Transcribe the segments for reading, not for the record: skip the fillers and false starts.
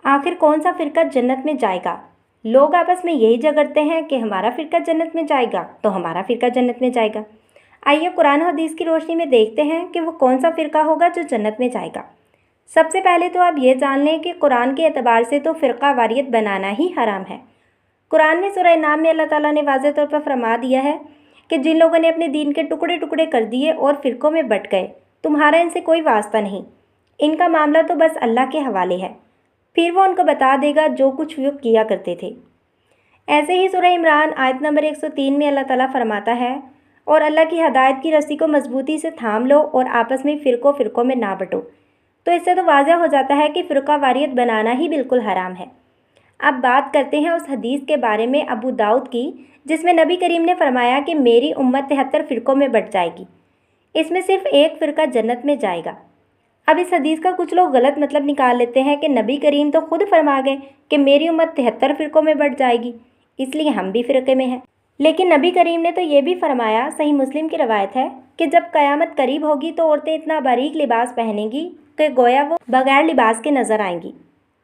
आखिर कौन सा फ़िरका जन्नत में जाएगा? लोग आपस में यही झगड़ते हैं कि हमारा फ़िरका जन्नत में जाएगा तो हमारा फ़िरका जन्नत में जाएगा। आइए कुरान और हदीस की रोशनी में देखते हैं कि वो कौन सा फ़िरका होगा जो जन्नत में जाएगा। सबसे पहले तो आप ये जान लें कि कुरान के एतबार से तो फ़िरका वारियत बनाना ही हराम है। कुरान में सूरह नाम में अल्लाह ताला ने वाज़ेह तौर पर फरमा दिया है कि जिन लोगों ने अपने दीन के टुकड़े टुकड़े कर दिए और फ़िरक़ों में बँट गए, तुम्हारा इनसे कोई वास्ता नहीं, इनका मामला तो बस अल्लाह के हवाले है, फिर वो उनको बता देगा जो कुछ वो किया करते थे। ऐसे ही सूरह इमरान आयत नंबर 103 में अल्लाह ताला फरमाता है, और अल्लाह की हदायत की रस्सी को मजबूती से थाम लो और आपस में फ़िरक़ों में ना बँटो। तो इससे तो वाज़ेह हो जाता है कि फ़िरक़ा वारियत बनाना ही बिल्कुल हराम है। अब बात करते हैं उस हदीस के बारे में अबू दाऊद की, जिसमें नबी करीम ने फरमाया कि मेरी उम्मत 73 फ़िरक़ों में बँट जाएगी, इसमें सिर्फ़ एक फ़िरका जन्नत में जाएगा। अब इस हदीस का कुछ लोग गलत मतलब निकाल लेते हैं कि नबी करीम तो खुद फरमा गए कि मेरी उम्मत 73 फ़िरक़ों में बँट जाएगी, इसलिए हम भी फ़िरक़े में हैं। लेकिन नबी करीम ने तो ये भी फरमाया, सही मुस्लिम की रवायत है, कि जब क़यामत करीब होगी तो औरतें इतना बारीक लिबास पहनेंगी कि गोया वो बग़ैर लिबास के नज़र आएंगी।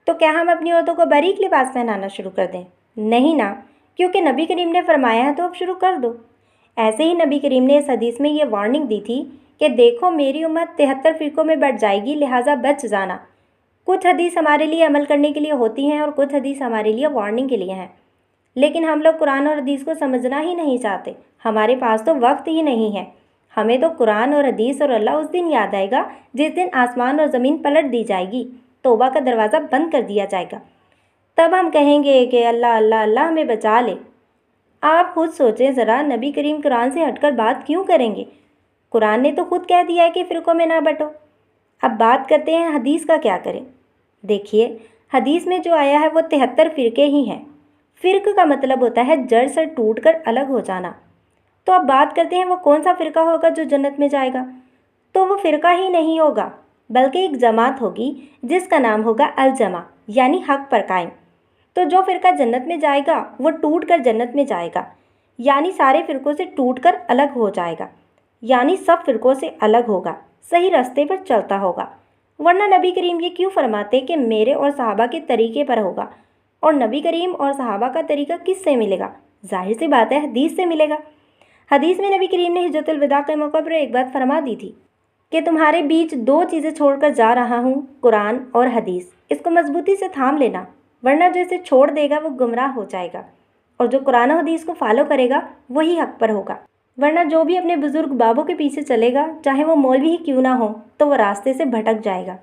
तो क्या हम अपनी औरतों को बारीक लिबास पहनाना शुरू कर दें? नहीं ना, क्योंकि नबी करीम ने फरमाया है तो अब शुरू कर दो। ऐसे ही नबी करीम ने इस हदीस में ये वार्निंग दी थी कि देखो मेरी उम्मत 73 फ़िरक़ों में बँट जाएगी, लिहाजा बच जाना। कुछ हदीस हमारे लिए अमल करने के लिए होती हैं और कुछ हदीस हमारे लिए वार्निंग के लिए हैं, लेकिन हम लोग कुरान और हदीस को समझना ही नहीं चाहते। हमारे पास तो वक्त ही नहीं है। हमें तो कुरान और हदीस और अल्लाह उस दिन याद आएगा जिस दिन आसमान और ज़मीन पलट दी जाएगी, तौबा का दरवाज़ा बंद कर दिया जाएगा। तब हम कहेंगे कि अल्लाह अल्लाह अल्लाह हमें बचा ले। आप खुद सोचें ज़रा, नबी करीम कुरान से हटकर बात क्यों करेंगे? कुरान ने तो खुद कह दिया है कि फ़िरक़ों में ना बँटो। अब बात करते हैं हदीस का क्या करें। देखिए, हदीस में जो आया है वो 73 फ़िरक़े ही हैं। फ़िरक़ का मतलब होता है जड़ से टूटकर अलग हो जाना। तो अब बात करते हैं वो कौन सा फ़िरक़ा होगा जो जन्नत में जाएगा। तो वो फ़िरक़ा ही नहीं होगा, बल्कि एक जमात होगी जिसका नाम होगा अल जमा, यानी हक़ पर कायम। तो जो फ़िरक़ा जन्नत में जाएगा वो टूट कर जन्नत में जाएगा, यानी सारे फ़िरक़ों से टूट कर अलग हो जाएगा, यानी सब फ़िरक़ों से अलग होगा, सही रास्ते पर चलता होगा। वरना नबी करीम ये क्यों फरमाते कि मेरे और सहाबा के तरीक़े पर होगा? और नबी करीम और सहाबा का तरीक़ा किस से मिलेगा? ज़ाहिर सी बात है, हदीस से मिलेगा। हदीस में नबी करीम ने हिज्जतुल विदा के मौके पर एक बात फरमा दी थी कि तुम्हारे बीच दो चीज़ें छोड़कर जा रहा हूँ, कुरान और हदीस, इसको मजबूती से थाम लेना, वरना जो इसे छोड़ देगा वो गुमराह हो जाएगा, और जो कुरान और हदीस को फॉलो करेगा वही हक़ पर होगा। वरना जो भी अपने बुज़ुर्ग बाबों के पीछे चलेगा, चाहे वो मौलवी ही क्यों ना हो, तो वो रास्ते से भटक जाएगा।